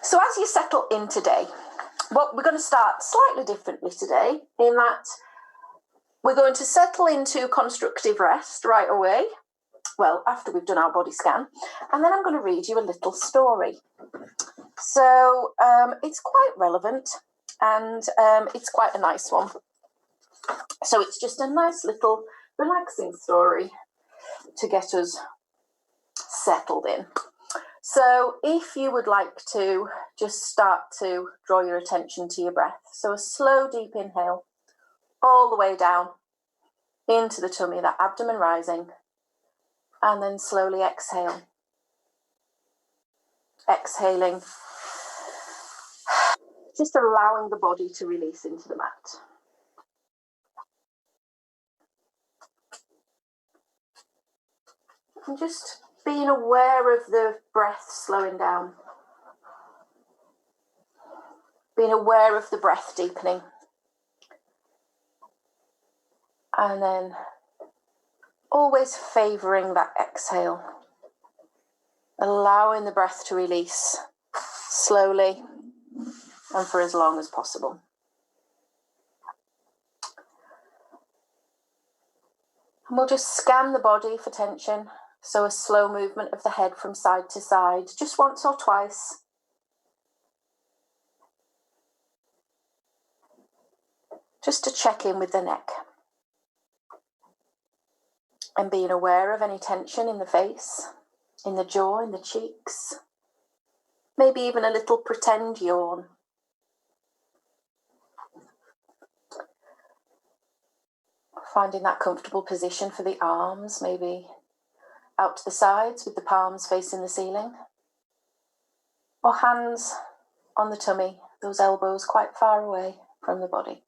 So as you settle in today, well, we're going to start slightly differently today in that we're going to settle into constructive rest right away. Well, after we've done our body scan, and then I'm going to read you a little story. So it's quite relevant and it's quite a nice one. So it's just a nice little relaxing story to get us settled in. So if you would like to just start to draw your attention to your breath. So a slow, deep inhale all the way down into the tummy, that abdomen rising, and then slowly exhale. Exhaling, just allowing the body to release into the mat. And just being aware of the breath slowing down. Being aware of the breath deepening. And then always favouring that exhale. Allowing the breath to release slowly and for as long as possible. And we'll just scan the body for tension. So a slow movement of the head from side to side, just once or twice. Just to check in with the neck. And being aware of any tension in the face, in the jaw, in the cheeks. Maybe even a little pretend yawn. Finding that comfortable position for the arms, maybe out to the sides with the palms facing the ceiling. Or hands on the tummy, those elbows quite far away from the body.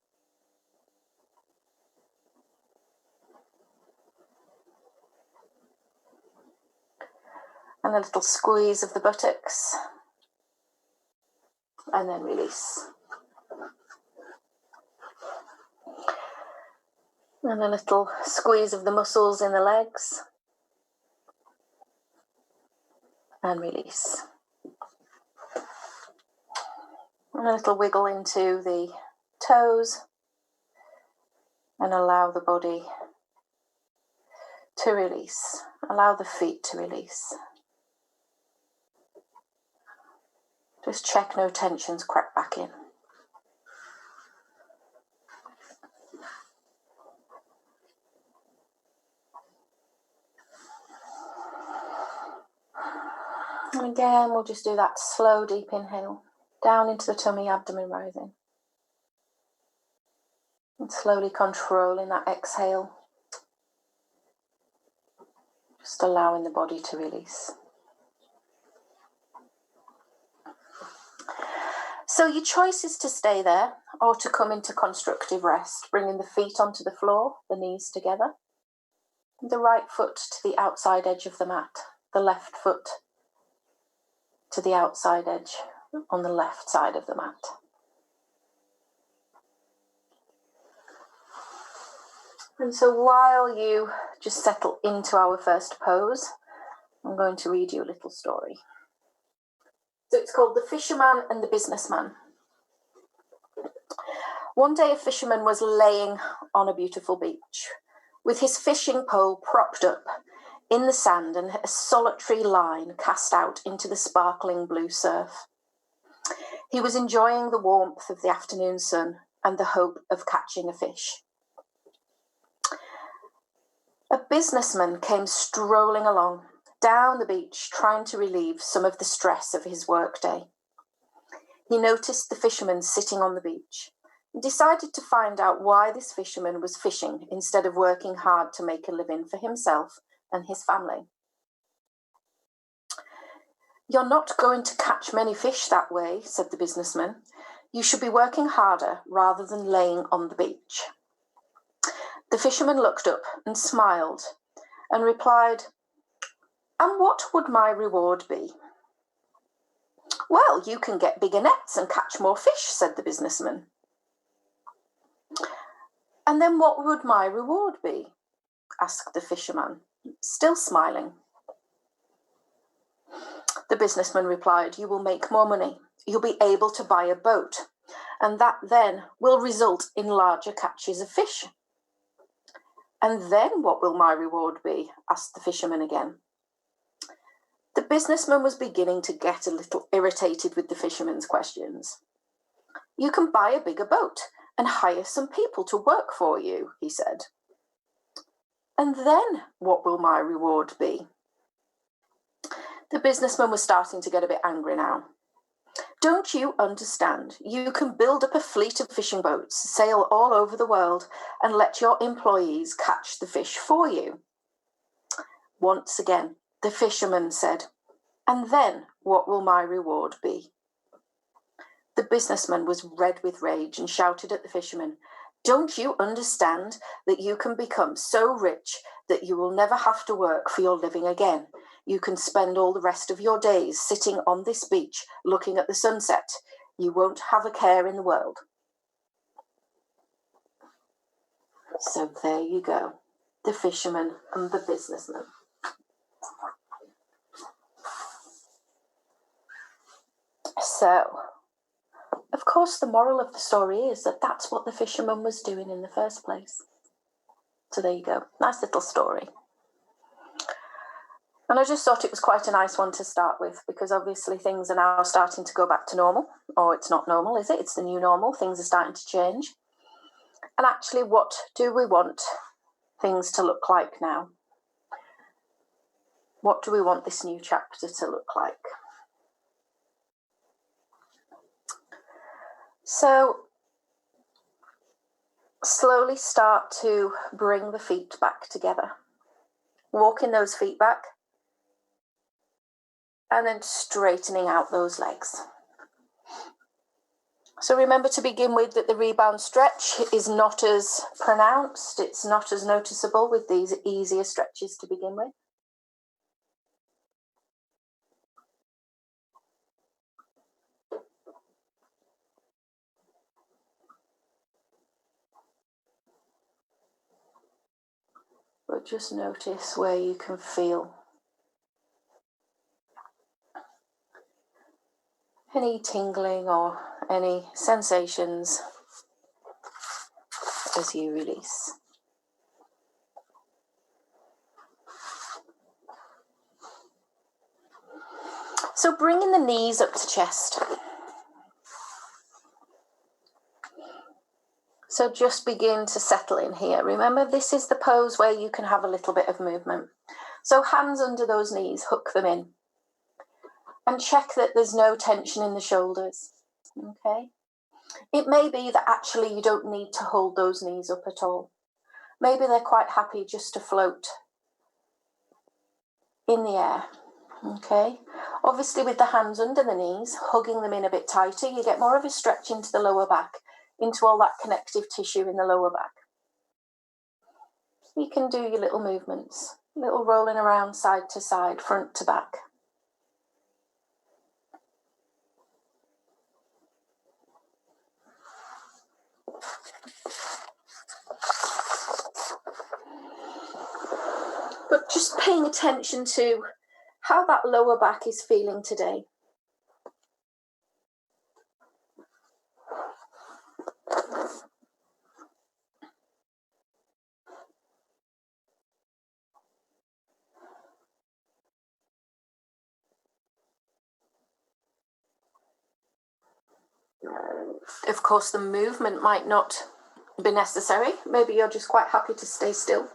And a little squeeze of the buttocks. And then release. And a little squeeze of the muscles in the legs. And release. And a little wiggle into the toes. And allow the body to release. Allow the feet to release. Just check no tensions crept back in. And again, we'll just do that slow, deep inhale. Down into the tummy, abdomen rising. And slowly controlling that exhale. Just allowing the body to release. So your choice is to stay there or to come into constructive rest, bringing the feet onto the floor, the knees together. The right foot to the outside edge of the mat, the left foot to the outside edge on the left side of the mat. And so while you just settle into our first pose, I'm going to read you a little story. So it's called The Fisherman and the Businessman. One day a fisherman was laying on a beautiful beach with his fishing pole propped up in the sand and a solitary line cast out into the sparkling blue surf. He was enjoying the warmth of the afternoon sun and the hope of catching a fish. A businessman came strolling along down the beach, trying to relieve some of the stress of his workday. He noticed the fisherman sitting on the beach and decided to find out why this fisherman was fishing instead of working hard to make a living for himself and his family. "You're not going to catch many fish that way," said the businessman. "You should be working harder rather than laying on the beach." The fisherman looked up and smiled and replied, "And what would my reward be?" "Well, you can get bigger nets and catch more fish," said the businessman. "And then what would my reward be?" asked the fisherman, still smiling. The businessman replied, "You will make more money you'll be able to buy a boat, and that then will result in larger catches of fish. And then what will my reward be? Asked the fisherman again. The businessman was beginning to get a little irritated with the fisherman's questions. You can buy a bigger boat and hire some people to work for you, he said. And then what will my reward be? The businessman was starting to get a bit angry now. Don't you understand? You can build up a fleet of fishing boats, sail all over the world, and let your employees catch the fish for you. Once again, the fisherman said, and then what will my reward be? The businessman was red with rage and shouted at the fisherman, don't you understand that you can become so rich that you will never have to work for your living again? You can spend all the rest of your days sitting on this beach looking at the sunset. You won't have a care in the world. So there you go, the fisherman and the businessman. So, of course, the moral of the story is that that's what the fisherman was doing in the first place. So there you go, nice little story. And I just thought it was quite a nice one to start with, because obviously things are now starting to go back to normal. Or it's not normal, is it? It's the new normal. Things are starting to change. And actually, what do we want things to look like now? What do we want this new chapter to look like? So, slowly start to bring the feet back together. Walking those feet back. And then straightening out those legs. So remember to begin with that the rebound stretch is not as pronounced, it's not as noticeable with these easier stretches to begin with. But just notice where you can feel any tingling or any sensations as you release. So bringing the knees up to chest. So just begin to settle in here. Remember, this is the pose where you can have a little bit of movement. So hands under those knees, hook them in. And check that there's no tension in the shoulders, okay? It may be that actually you don't need to hold those knees up at all. Maybe they're quite happy just to float in the air, okay? Obviously with the hands under the knees, hugging them in a bit tighter, you get more of a stretch into the lower back, into all that connective tissue in the lower back. You can do your little movements, little rolling around side to side, front to back. But just paying attention to how that lower back is feeling today. Of course, the movement might not be necessary. Maybe you're just quite happy to stay still.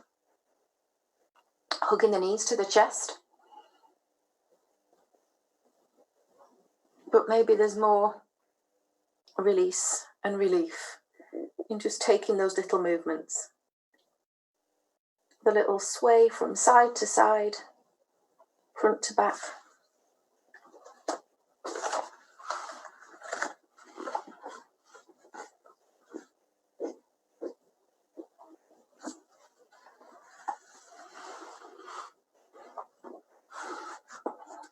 Hugging the knees to the chest. But maybe there's more release and relief in just taking those little movements. The little sway from side to side, front to back.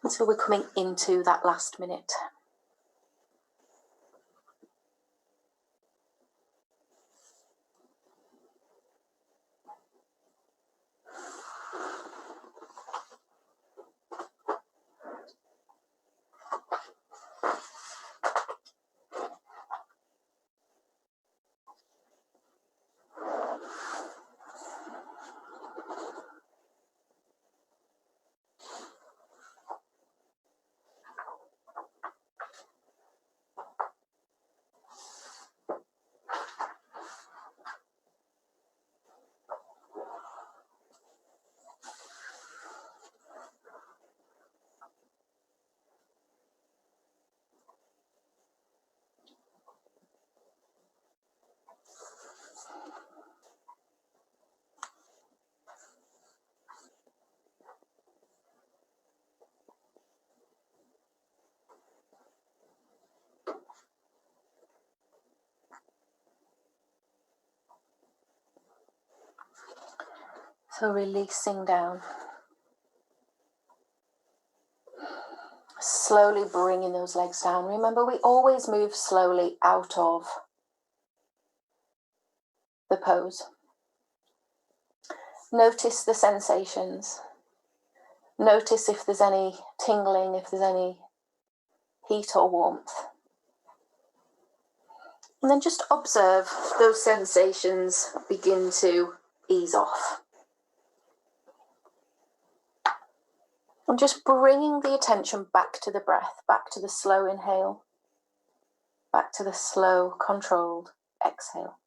Until we're coming into that last minute. So releasing down. Slowly bringing those legs down. Remember, we always move slowly out of the pose. Notice the sensations. Notice if there's any tingling, if there's any heat or warmth. And then just observe those sensations begin to ease off. And just bringing the attention back to the breath, back to the slow inhale, back to the slow, controlled exhale.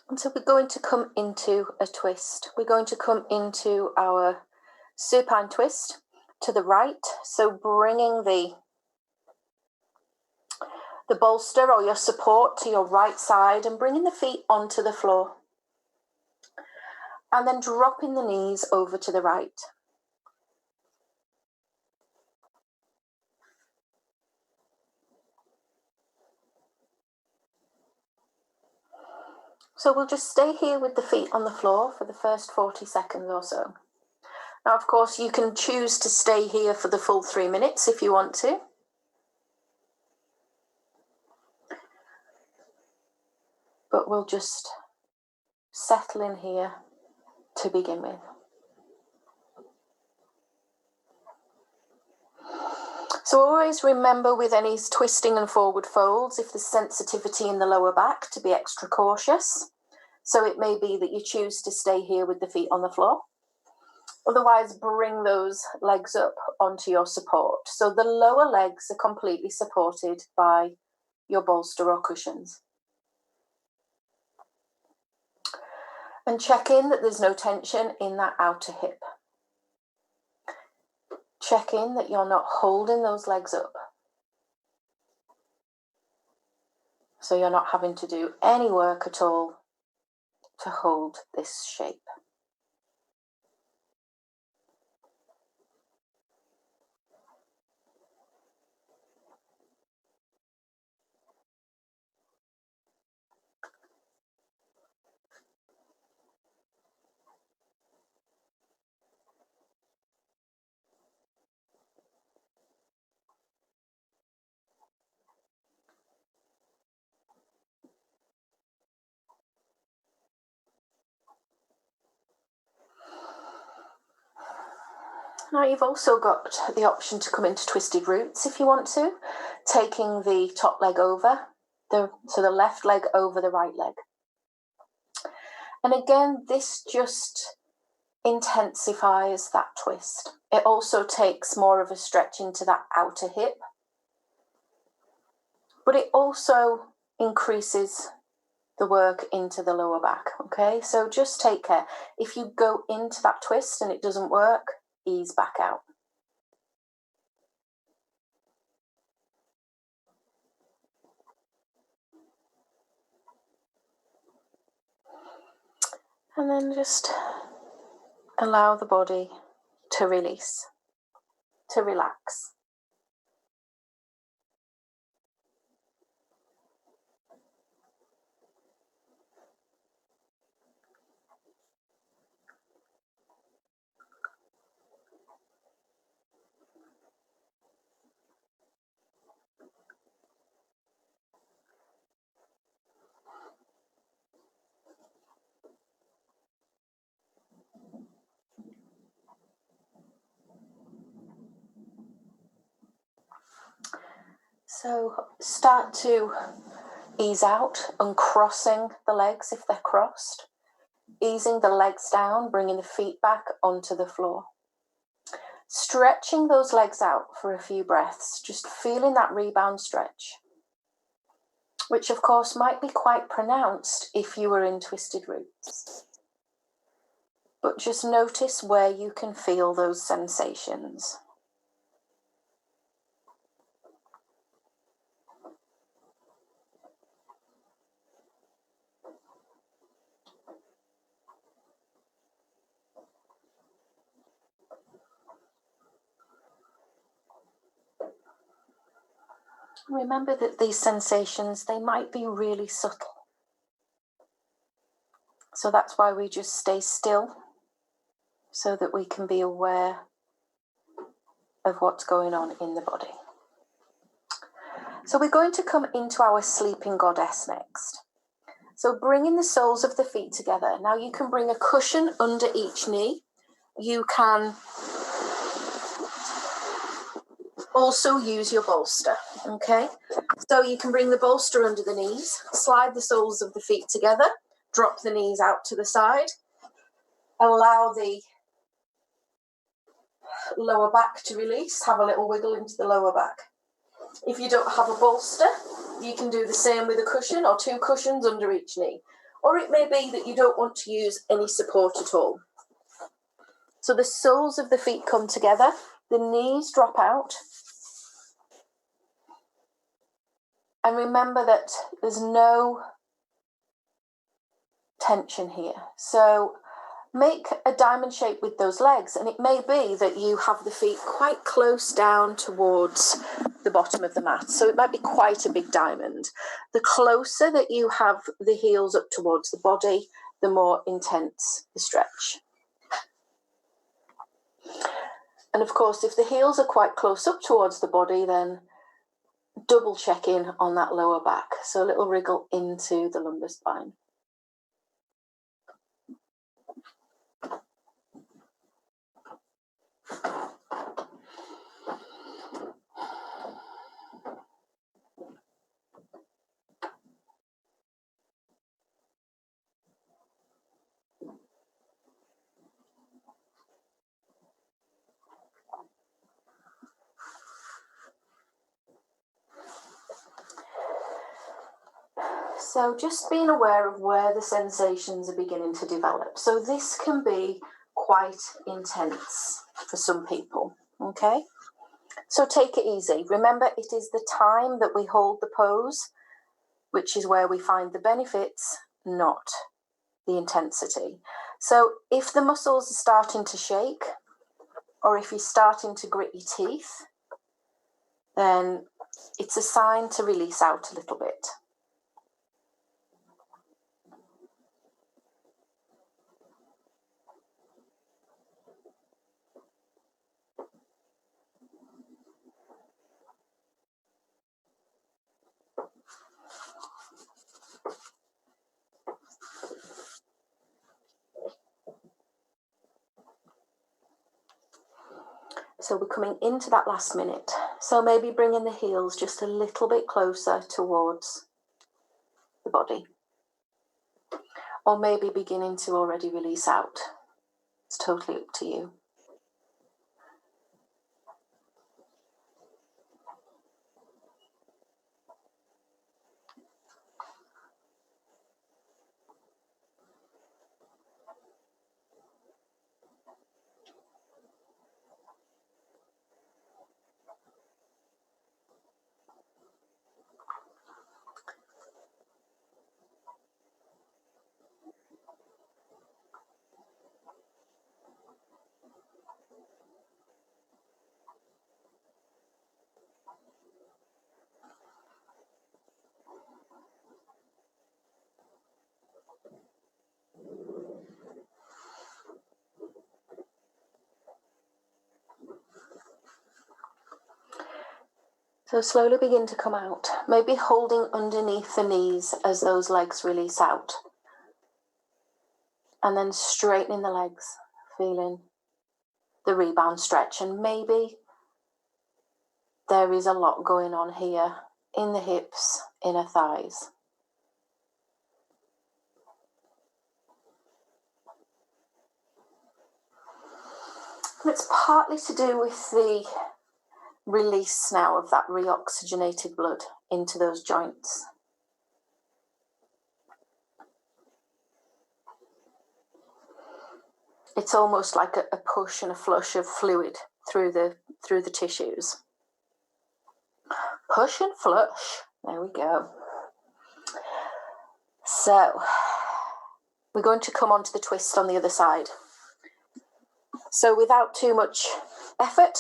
And so we're going to come into a twist. We're going to come into our supine twist to the right. So bringing the bolster or your support to your right side and bringing the feet onto the floor. And then dropping the knees over to the right. So we'll just stay here with the feet on the floor for the first 40 seconds or so. Now, of course, you can choose to stay here for the full 3 minutes if you want to. But we'll just settle in here to begin with. So always remember with any twisting and forward folds, if there's sensitivity in the lower back, to be extra cautious. So it may be that you choose to stay here with the feet on the floor. Otherwise, bring those legs up onto your support. So the lower legs are completely supported by your bolster or cushions. And check in that there's no tension in that outer hip. Check in that you're not holding those legs up. So you're not having to do any work at all to hold this shape. Now you've also got the option to come into twisted roots if you want to, taking the top leg over, so the left leg over the right leg. And again, this just intensifies that twist. It also takes more of a stretch into that outer hip, but it also increases the work into the lower back, okay? So just take care. If you go into that twist and it doesn't work, ease back out. And then just allow the body to release, to relax. So start to ease out, uncrossing the legs if they're crossed, easing the legs down, bringing the feet back onto the floor. Stretching those legs out for a few breaths, just feeling that rebound stretch, which of course might be quite pronounced if you were in twisted roots. but just notice where you can feel those sensations. Remember that these sensations, they might be really subtle. So that's why we just stay still, so that we can be aware of what's going on in the body. So we're going to come into our sleeping goddess next. So bringing the soles of the feet together. Now you can bring a cushion under each knee. You can also use your bolster, okay? So you can bring the bolster under the knees, slide the soles of the feet together, drop the knees out to the side, allow the lower back to release, have a little wiggle into the lower back. If you don't have a bolster, you can do the same with a cushion or two cushions under each knee. Or it may be that you don't want to use any support at all. So the soles of the feet come together, the knees drop out. And remember that there's no tension here. So make a diamond shape with those legs, and it may be that you have the feet quite close down towards the bottom of the mat. So it might be quite a big diamond. The closer that you have the heels up towards the body, the more intense the stretch. And of course, if the heels are quite close up towards the body, then double check in on that lower back. So a little wriggle into the lumbar spine. So just being aware of where the sensations are beginning to develop. So this can be quite intense for some people, okay? So take it easy. Remember, it is the time that we hold the pose, which is where we find the benefits, not the intensity. So if the muscles are starting to shake, or if you're starting to grit your teeth, then it's a sign to release out a little bit. So we're coming into that last minute. So maybe bringing the heels just a little bit closer towards the body. Or maybe beginning to already release out. It's totally up to you. So slowly begin to come out, maybe holding underneath the knees as those legs release out. And then straightening the legs, feeling the rebound stretch. And maybe there is a lot going on here in the hips, inner thighs. And it's partly to do with the release now of that reoxygenated blood into those joints. It's almost like a push and a flush of fluid through the tissues. Push and flush. There we go. So we're going to come on to the twist on the other side. So without too much effort,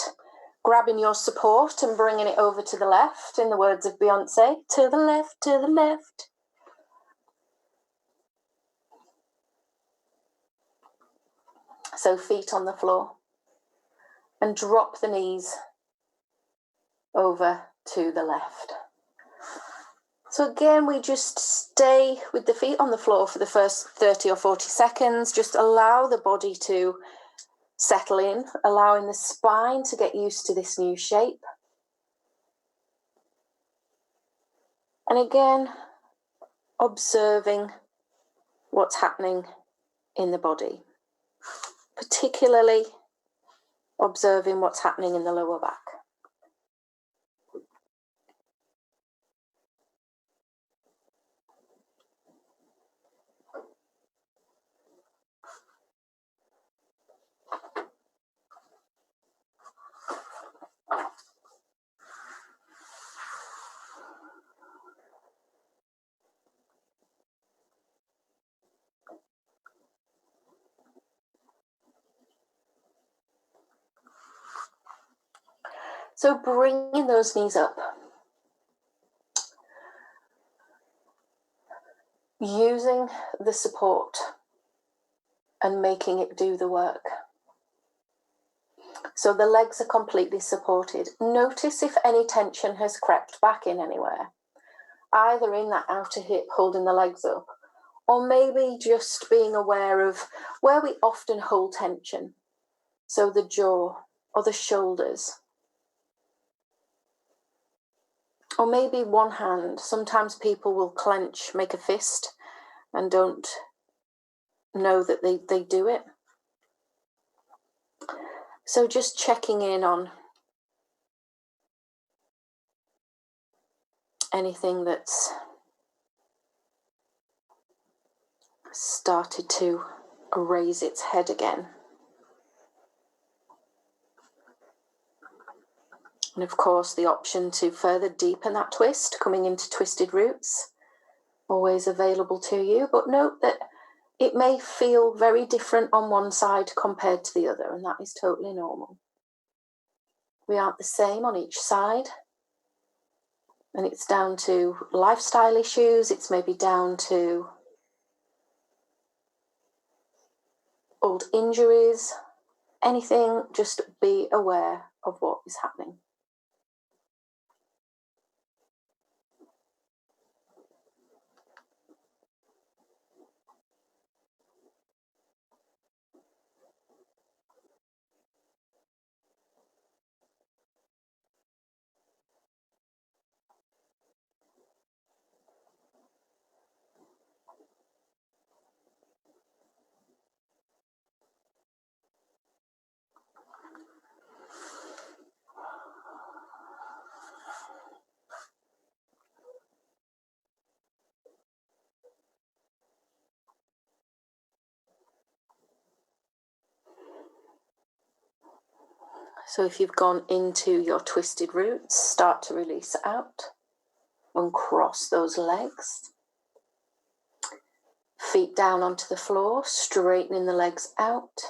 grabbing your support and bringing it over to the left, in the words of Beyonce, to the left, to the left. So feet on the floor. And drop the knees over to the left. So again, we just stay with the feet on the floor for the first 30 or 40 seconds. Just allow the body to settle in, allowing the spine to get used to this new shape. And again, observing what's happening in the body, particularly observing what's happening in the lower back. So bringing those knees up, using the support and making it do the work. So the legs are completely supported. Notice if any tension has crept back in anywhere, either in that outer hip holding the legs up, or maybe just being aware of where we often hold tension. So the jaw or the shoulders. Or maybe one hand. Sometimes people will clench, make a fist, and don't know that they do it. So just checking in on anything that's started to raise its head again. And of course, the option to further deepen that twist, coming into twisted roots, always available to you. But note that it may feel very different on one side compared to the other, and that is totally normal. We aren't the same on each side. And it's down to lifestyle issues, it's maybe down to old injuries, anything, just be aware of what is happening. So if you've gone into your twisted roots, start to release out. Uncross those legs. Feet down onto the floor, straightening the legs out.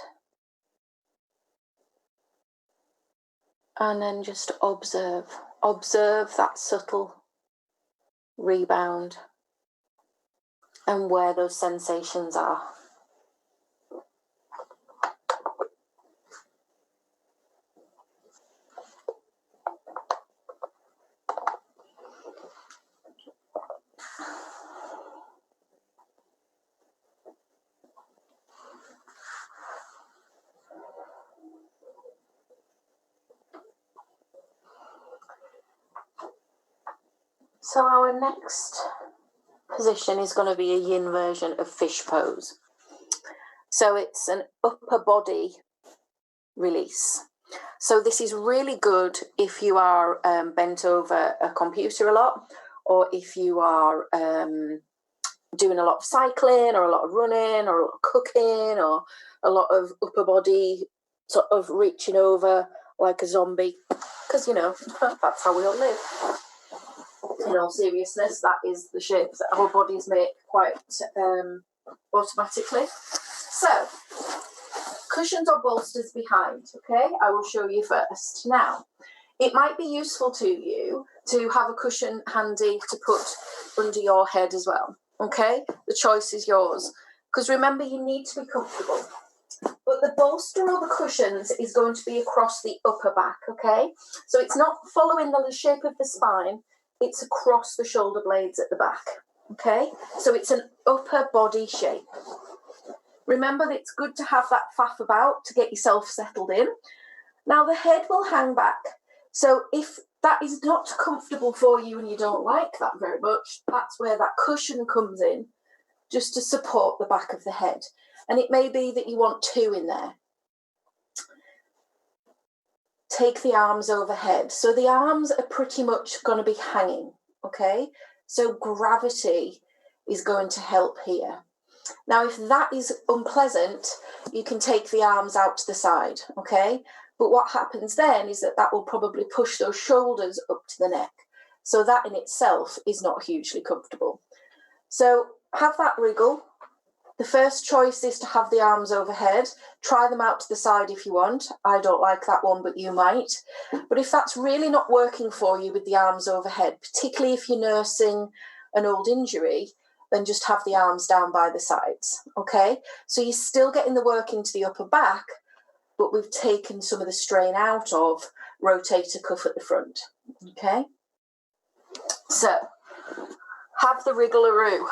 And then just observe. Observe that subtle rebound and where those sensations are. So our next position is going to be a yin version of fish pose. So it's an upper body release. So this is really good if you are bent over a computer a lot, or if you are doing a lot of cycling or a lot of running or a lot of cooking or a lot of upper body sort of reaching over like a zombie, because, you know, that's how we all live. In all seriousness, that is the shape that our bodies make quite automatically. So, cushions or bolsters behind, okay? I will show you first. Now, it might be useful to you to have a cushion handy to put under your head as well, okay? The choice is yours. Because remember, you need to be comfortable. But the bolster or the cushions is going to be across the upper back, okay? So it's not following the shape of the spine, it's across the shoulder blades at the back, okay? So it's an upper body shape. Remember that it's good to have that faff about to get yourself settled in. Now the head will hang back. So if that is not comfortable for you and you don't like that very much, that's where that cushion comes in, just to support the back of the head. And it may be that you want two in there. Take the arms overhead. So the arms are pretty much going to be hanging, okay? So gravity is going to help here. Now, if that is unpleasant, you can take the arms out to the side, okay? But what happens then is that will probably push those shoulders up to the neck. So that in itself is not hugely comfortable. So have that wriggle. The first choice is to have the arms overhead. Try them out to the side if you want. I don't like that one, but you might. But if that's really not working for you with the arms overhead, particularly if you're nursing an old injury, then just have the arms down by the sides, okay? So you're still getting the work into the upper back, but we've taken some of the strain out of rotator cuff at the front, okay? So, have the wriggle-a-roo.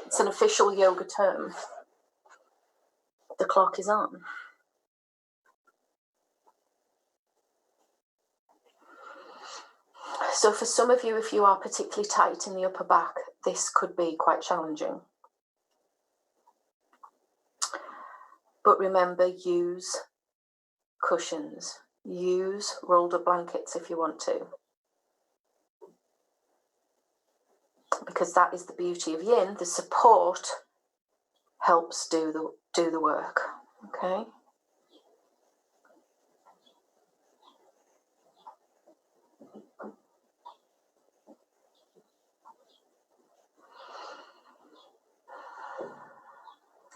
It's an official yoga term. The clock is on. So for some of you, if you are particularly tight in the upper back, this could be quite challenging. But remember, use cushions. Use rolled up blankets if you want to. Because that is the beauty of yin. The support helps do the work, okay?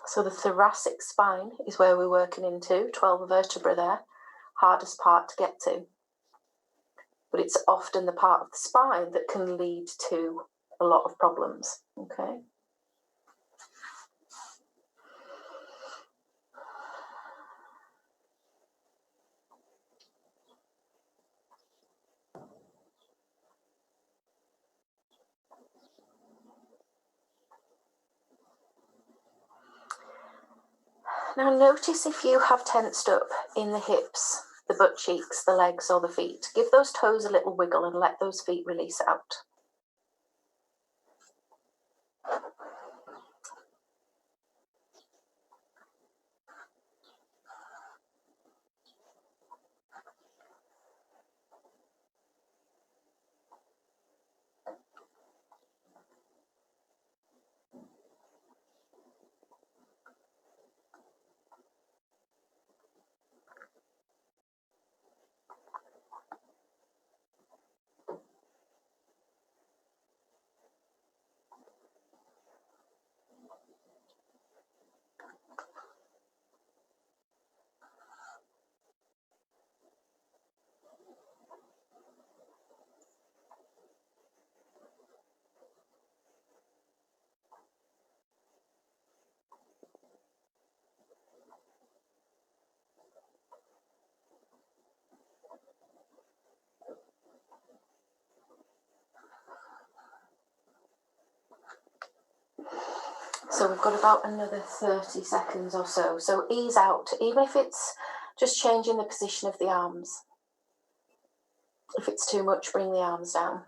So the thoracic spine is where we're working into, 12 vertebrae there, hardest part to get to. But it's often the part of the spine that can lead to a lot of problems, okay? Now notice if you have tensed up in the hips, the butt cheeks, the legs or the feet. Give those toes a little wiggle and let those feet release out. So we've got about another 30 seconds or so. So ease out, even if it's just changing the position of the arms. If it's too much, bring the arms down.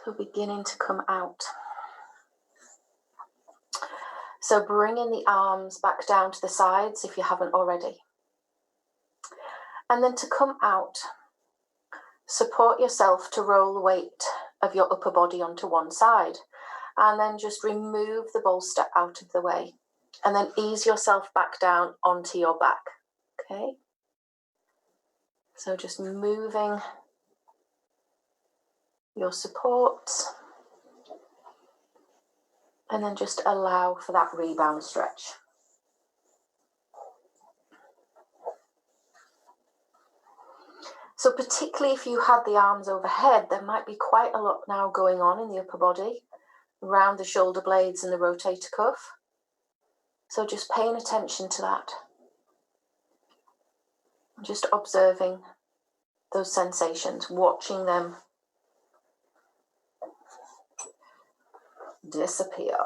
So beginning to come out. So bringing the arms back down to the sides if you haven't already. And then to come out, support yourself to roll the weight of your upper body onto one side. And then just remove the bolster out of the way. And then ease yourself back down onto your back. Okay? So just moving your support. And then just allow for that rebound stretch. So particularly if you had the arms overhead, there might be quite a lot now going on in the upper body, around the shoulder blades and the rotator cuff. So just paying attention to that. Just observing those sensations, watching them disappear.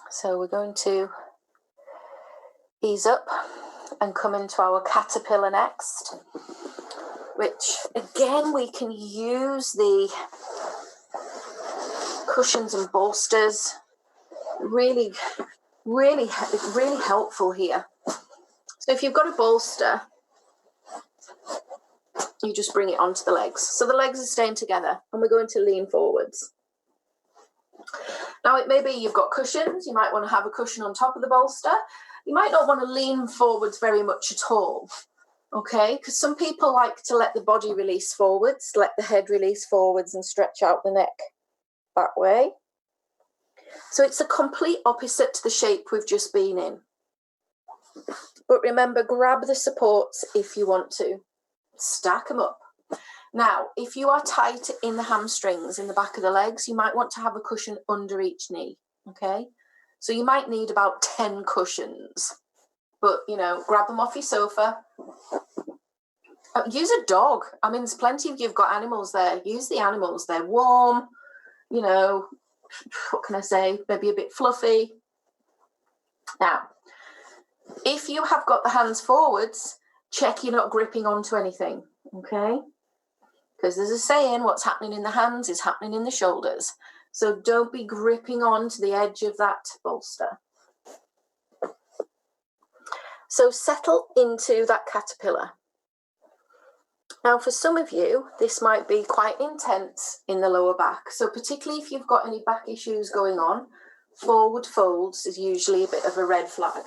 So we're going to ease up and come into our caterpillar next, which again we can use the cushions and bolsters. Really helpful here. So if you've got a bolster, you just bring it onto the legs. So the legs are staying together and we're going to lean forwards. Now it may be you've got cushions, you might want to have a cushion on top of the bolster. You might not want to lean forwards very much at all, okay? Because some people like to let the body release forwards, let the head release forwards and stretch out the neck that way. So it's the complete opposite to the shape we've just been in. But remember, grab the supports if you want to. Stack them up. Now, if you are tight in the hamstrings, in the back of the legs, you might want to have a cushion under each knee, okay? So you might need about 10 cushions. But, you know, grab them off your sofa. Use a dog. I mean, there's plenty of you've got animals there. Use the animals. They're warm, you know, what can I say? Maybe a bit fluffy. Now, if you have got the hands forwards, check you're not gripping onto anything, okay? Because there's a saying, what's happening in the hands is happening in the shoulders. So don't be gripping onto the edge of that bolster. So settle into that caterpillar. Now, for some of you, this might be quite intense in the lower back. So particularly if you've got any back issues going on, forward folds is usually a bit of a red flag.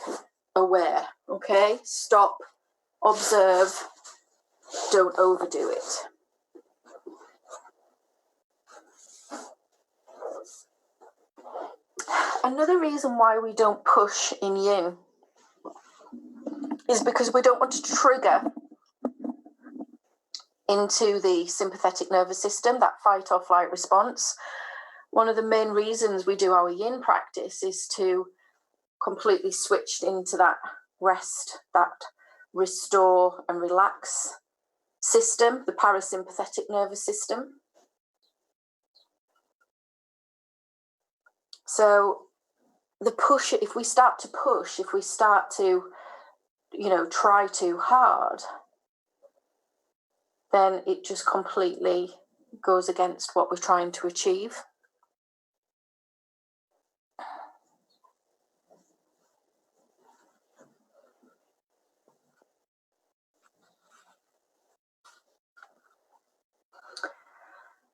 Aware, okay? Stop, observe, don't overdo it. Another reason why we don't push in yin is because we don't want to trigger into the sympathetic nervous system, that fight or flight response. One of the main reasons we do our yin practice is to completely switch into that rest, that restore and relax system, the parasympathetic nervous system. So the push, if we start to push, if we start to, you know, try too hard, then it just completely goes against what we're trying to achieve.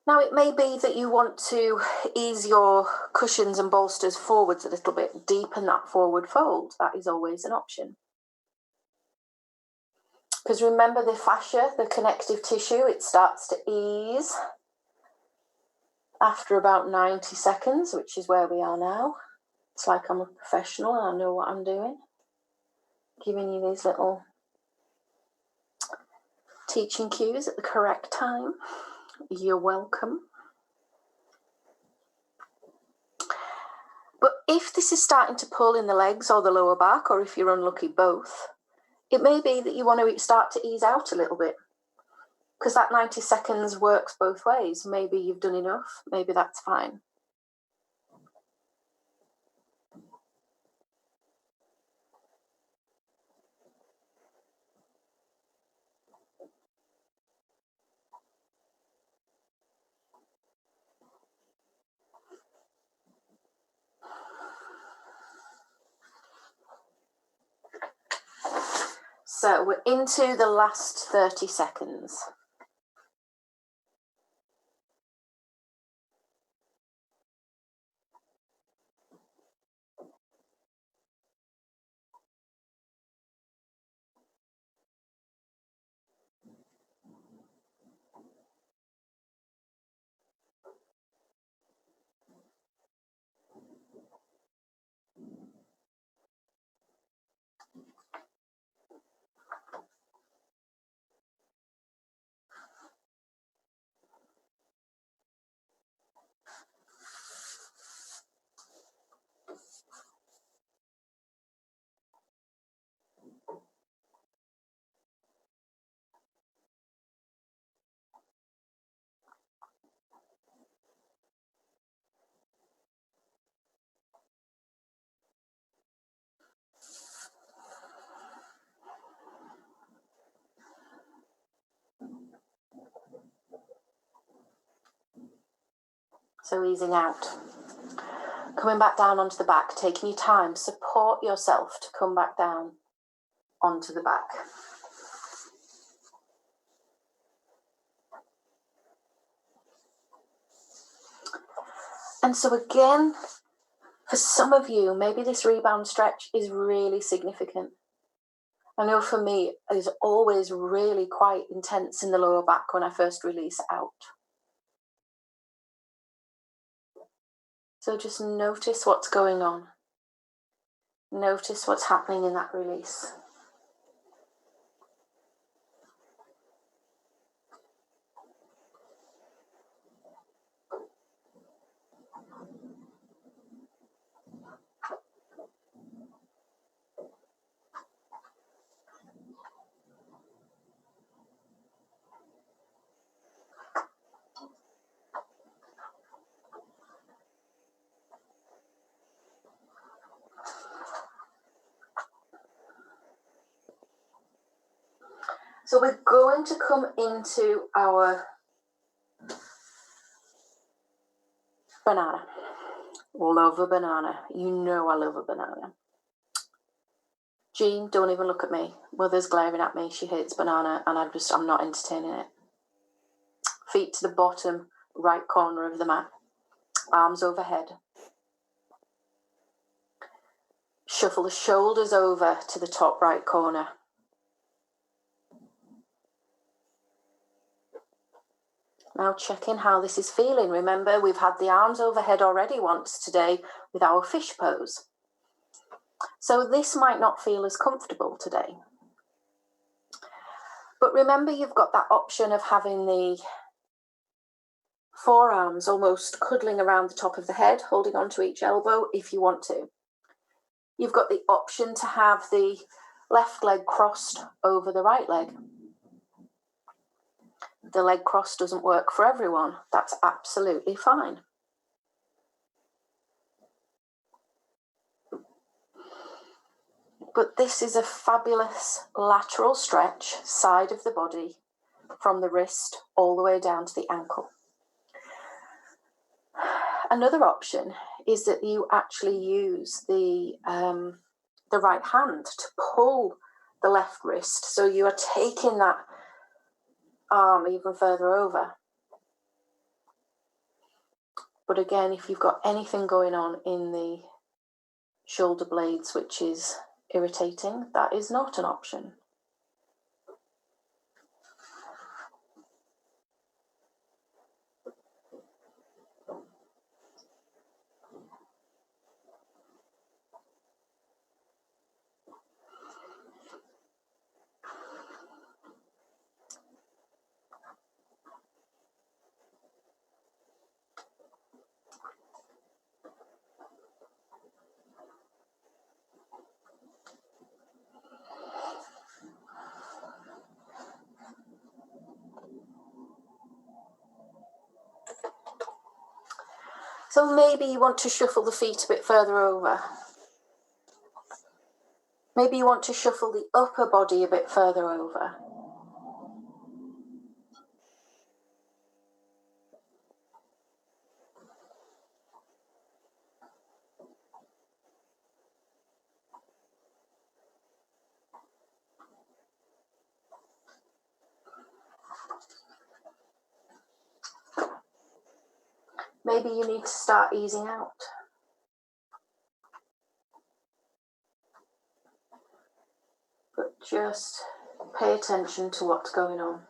Now, it may be that you want to ease your cushions and bolsters forwards a little bit, deepen that forward fold. That is always an option. Because remember the fascia, the connective tissue, it starts to ease after about 90 seconds, which is where we are now. It's like I'm a professional and I know what I'm doing. Giving you these little Teaching cues at the correct time. You're welcome. But if this is starting to pull in the legs or the lower back, or if you're unlucky both, it may be that you want to start to ease out a little bit, because that 90 seconds works both ways. Maybe you've done enough, maybe that's fine. So we're into the last 30 seconds. So easing out. Coming back down onto the back, taking your time. Support yourself to come back down onto the back. And so again, for some of you, maybe this rebound stretch is really significant. I know for me, it's always really quite intense in the lower back when I first release out. So just notice what's going on. Notice what's happening in that release. So we're going to come into our banana. Love a banana. You know I love a banana. Jean, don't even look at me. Mother's glaring at me. She hates banana and I'm not entertaining it. Feet to the bottom right corner of the mat. Arms overhead. Shuffle the shoulders over to the top right corner. Now checking how this is feeling. Remember, we've had the arms overhead already once today with our fish pose. So this might not feel as comfortable today. But remember, you've got that option of having the forearms almost cuddling around the top of the head, holding onto each elbow if you want to. You've got the option to have the left leg crossed over the right leg. The leg cross doesn't work for everyone. That's absolutely fine. But this is a fabulous lateral stretch, side of the body, from the wrist all the way down to the ankle. Another option is that you actually use the right hand to pull the left wrist. So you are taking that arm even further over. But again, if you've got anything going on in the shoulder blades which is irritating, that is not an option. So maybe you want to shuffle the feet a bit further over. Maybe you want to shuffle the upper body a bit further over. Maybe you need to start easing out. But just pay attention to what's going on.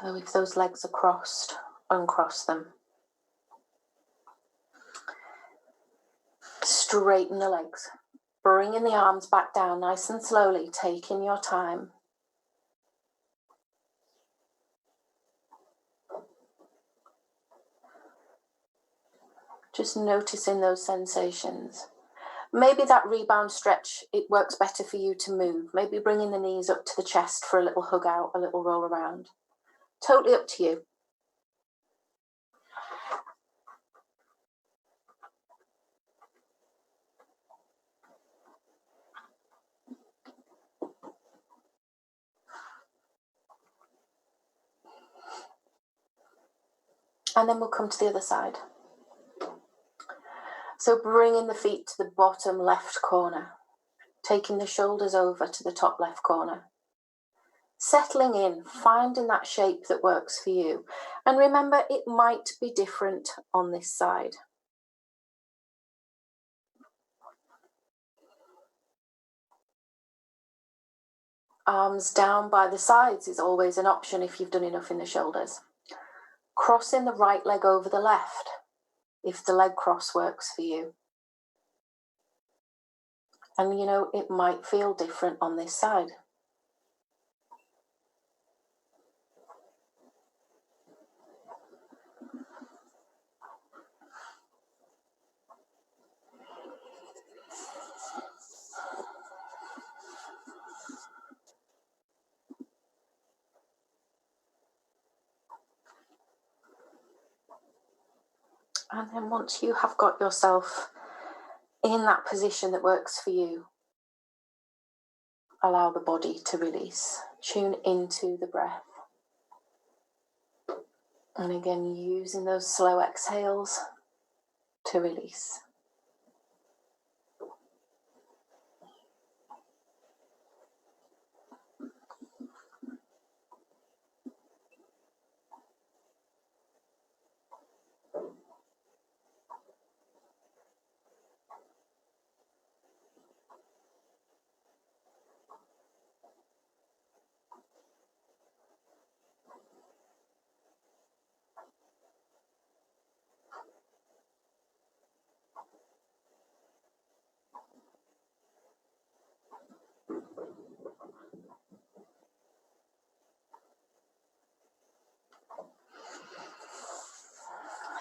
So if those legs are crossed, uncross them. Straighten the legs. Bringing the arms back down nice and slowly, taking your time. Just noticing those sensations. Maybe that rebound stretch, it works better for you to move. Maybe bringing the knees up to the chest for a little hug out, a little roll around. Totally up to you. And then we'll come to the other side. So bringing the feet to the bottom left corner, taking the shoulders over to the top left corner. Settling in, finding that shape that works for you. And remember, it might be different on this side. Arms down by the sides is always an option if you've done enough in the shoulders. Crossing the right leg over the left, if the leg cross works for you. And you know, it might feel different on this side. And then once you have got yourself in that position that works for you, allow the body to release. Tune into the breath. And again, using those slow exhales to release.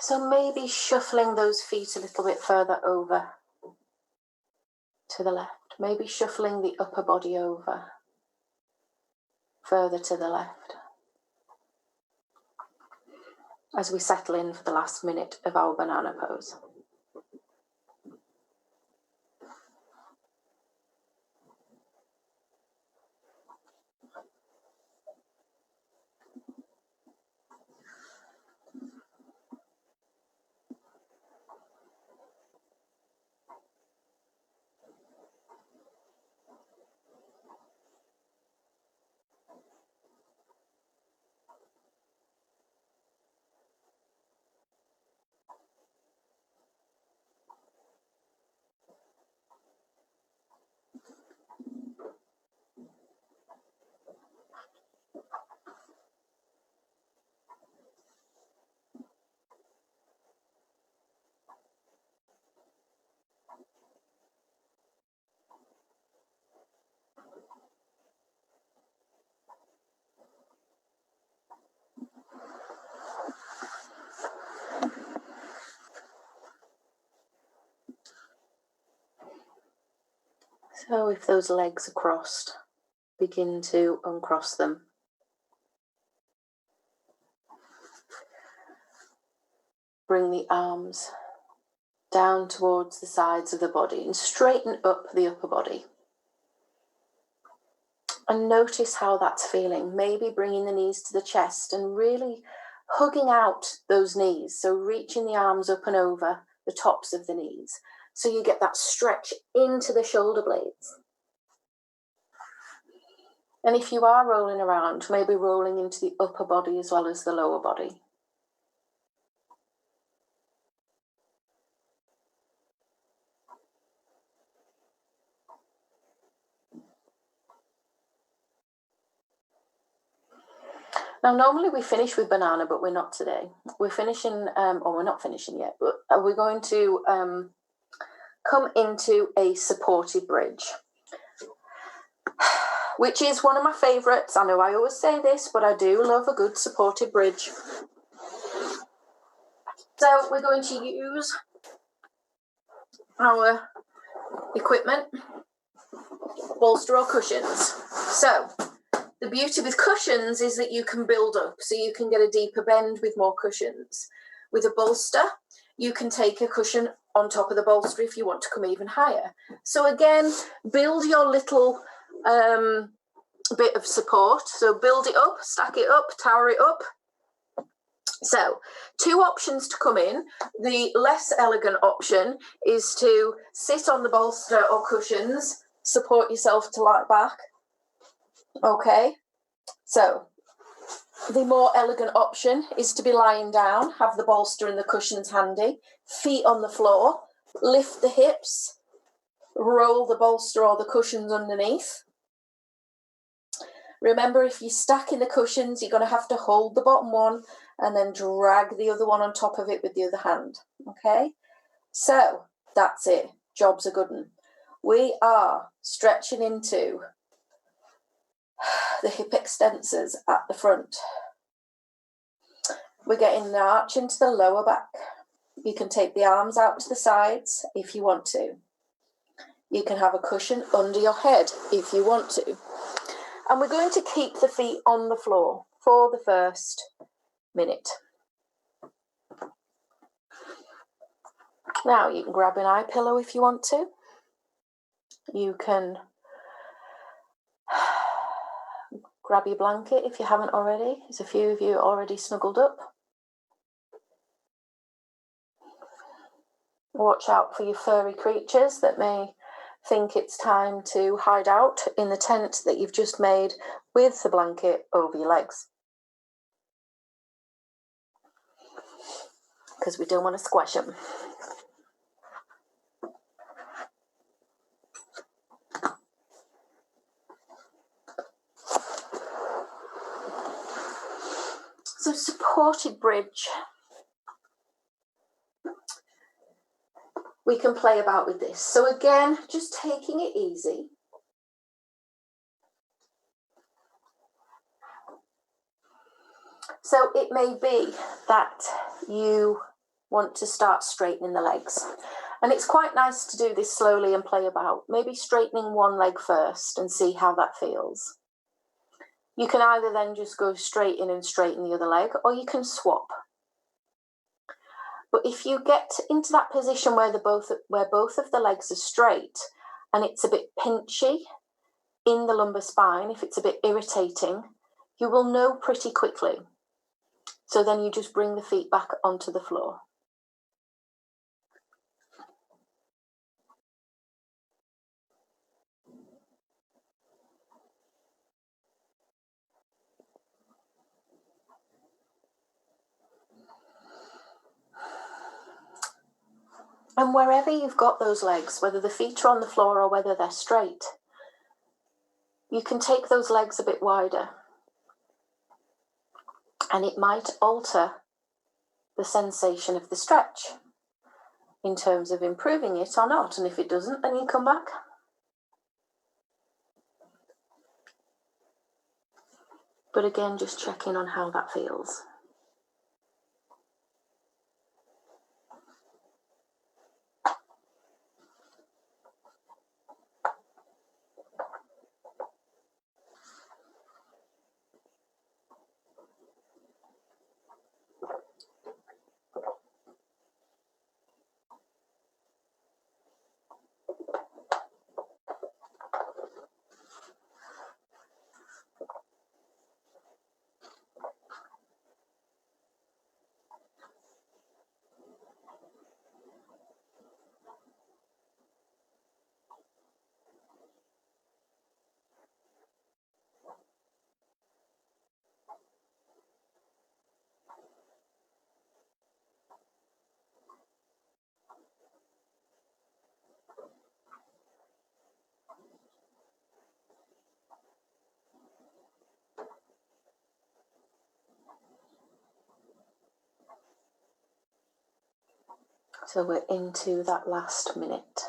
So maybe shuffling those feet a little bit further over to the left. Maybe shuffling the upper body over further to the left. As we settle in for the last minute of our banana pose. So if those legs are crossed, begin to uncross them. Bring the arms down towards the sides of the body and straighten up the upper body. And notice how that's feeling. Maybe bringing the knees to the chest and really hugging out those knees. So reaching the arms up and over the tops of the knees. So you get that stretch into the shoulder blades. And if you are rolling around, maybe rolling into the upper body as well as the lower body. Now, normally we finish with banana, but we're not today. We're finishing, or we're not finishing yet, but we're going to come into a supported bridge, which is one of my favourites. I know I always say this, but I do love a good supported bridge. So we're going to use our equipment, bolster or cushions. So the beauty with cushions is that you can build up, so you can get a deeper bend with more cushions. With a bolster, you can take a cushion on top of the bolster if you want to come even higher. So again, build your little bit of support. So build it up, stack it up, tower it up. So 2 options to come in. The less elegant option is to sit on the bolster or cushions, support yourself to lie back. Okay, so the more elegant option is to be lying down, have the bolster and the cushions handy, feet on the floor, lift the hips, roll the bolster or the cushions underneath. Remember, if you're stacking the cushions, you're going to have to hold the bottom one and then drag the other one on top of it with the other hand. Okay, so that's it. Job's a good one. We are stretching into the hip extensors at the front. We're getting an arch into the lower back. You can take the arms out to the sides if you want to. You can have a cushion under your head if you want to. And we're going to keep the feet on the floor for the first minute. Now you can grab an eye pillow if you want to. You can grab your blanket if you haven't already. There's a few of you already snuggled up. Watch out for your furry creatures that may think it's time to hide out in the tent that you've just made with the blanket over your legs. Because we don't want to squash them. So supported bridge. We can play about with this. So again, just taking it easy. So it may be that you want to start straightening the legs. And it's quite nice to do this slowly and play about. Maybe straightening one leg first and see how that feels. You can either then just go straight in and straighten the other leg, or you can swap. But if you get into that position where both of the legs are straight and it's a bit pinchy in the lumbar spine, if it's a bit irritating, you will know pretty quickly. So then you just bring the feet back onto the floor. And wherever you've got those legs, whether the feet are on the floor or whether they're straight, you can take those legs a bit wider. And it might alter the sensation of the stretch in terms of improving it or not. And if it doesn't, then you come back. But again, just checking on how that feels. So we're into that last minute.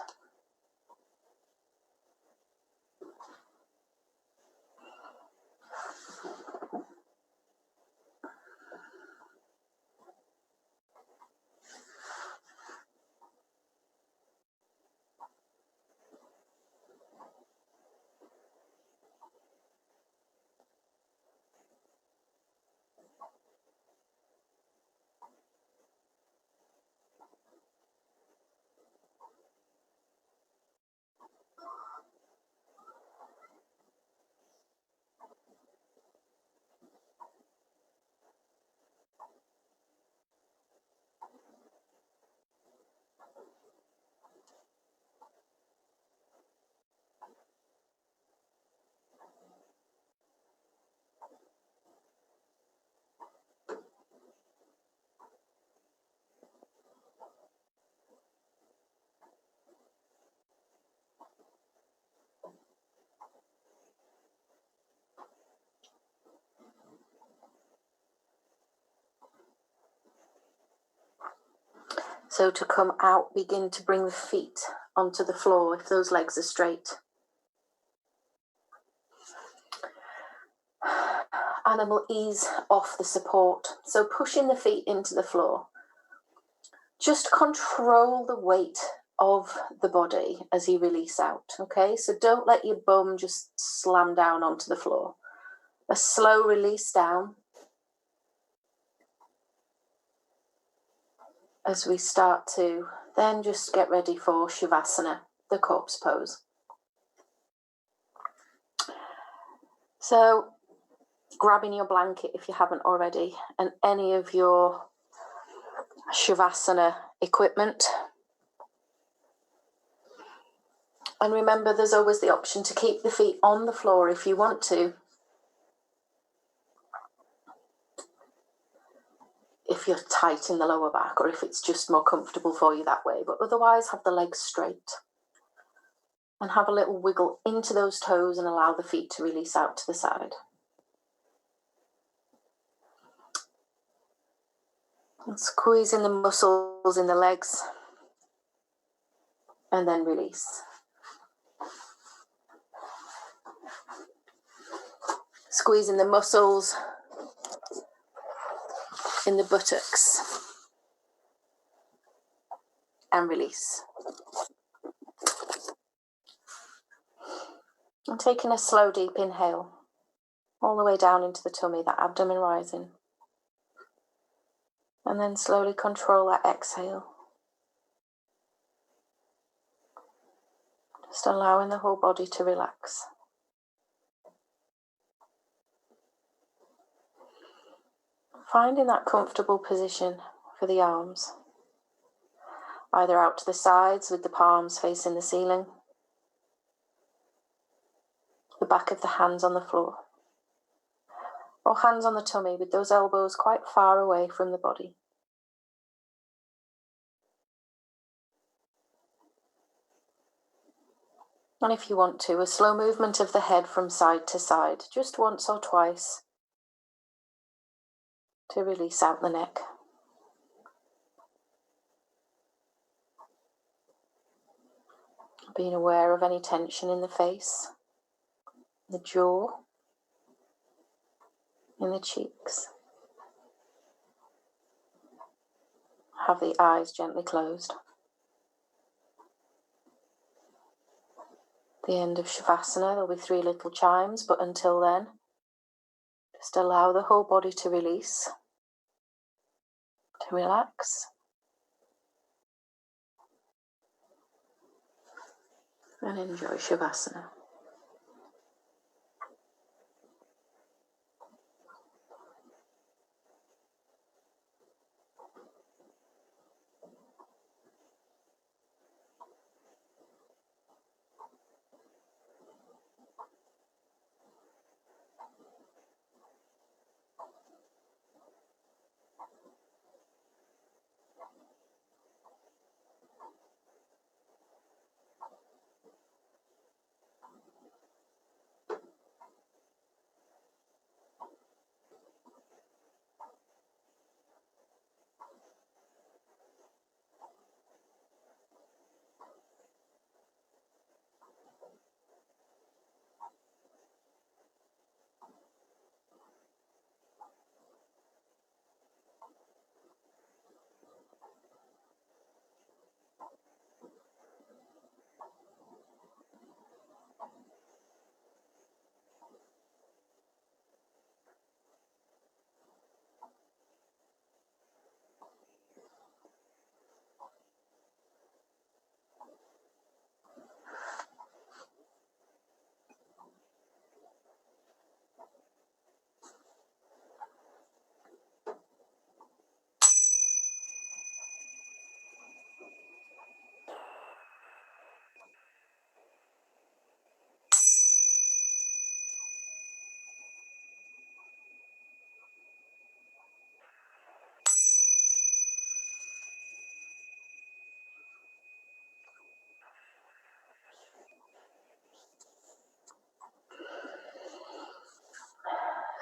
So to come out, begin to bring the feet onto the floor if those legs are straight. Animal ease off the support. So pushing the feet into the floor. Just control the weight of the body as you release out, okay? So don't let your bum just slam down onto the floor. A slow release down as we start to then just get ready for Shavasana, the corpse pose. So grabbing your blanket if you haven't already and any of your Shavasana equipment. And remember, there's always the option to keep the feet on the floor if you want to. If you're tight in the lower back or if it's just more comfortable for you that way. But otherwise, have the legs straight. And have a little wiggle into those toes and allow the feet to release out to the side. And squeeze in the muscles in the legs. And then release. Squeezing the muscles in the buttocks. And release. And taking a slow, deep inhale. All the way down into the tummy, that abdomen rising. And then slowly control that exhale. Just allowing the whole body to relax. Finding that comfortable position for the arms. Either out to the sides with the palms facing the ceiling. The back of the hands on the floor. Or hands on the tummy with those elbows quite far away from the body. And if you want to, a slow movement of the head from side to side, just once or twice, to release out the neck. Being aware of any tension in the face, the jaw, in the cheeks. Have the eyes gently closed. The end of Shavasana, there'll be 3 little chimes, but until then, just allow the whole body to release, to relax, and enjoy Shavasana.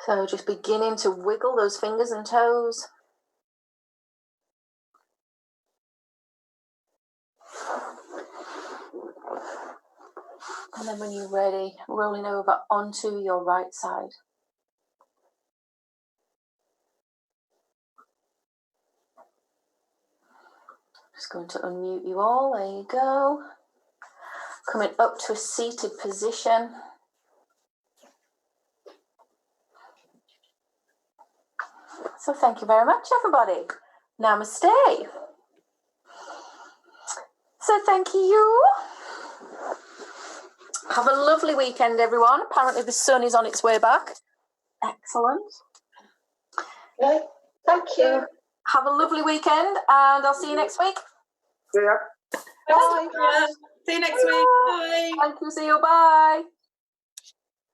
So just beginning to wiggle those fingers and toes. And then when you're ready, rolling over onto your right side. Just going to unmute you all. There you go. Coming up to a seated position. So thank you very much, everybody. Namaste. So thank you. Have a lovely weekend, everyone. Apparently the sun is on its way back. Excellent. Okay. Thank you. Have a lovely weekend, and I'll see you next week. Yeah. Bye. See you next week. Bye. Thank you. See you. Bye.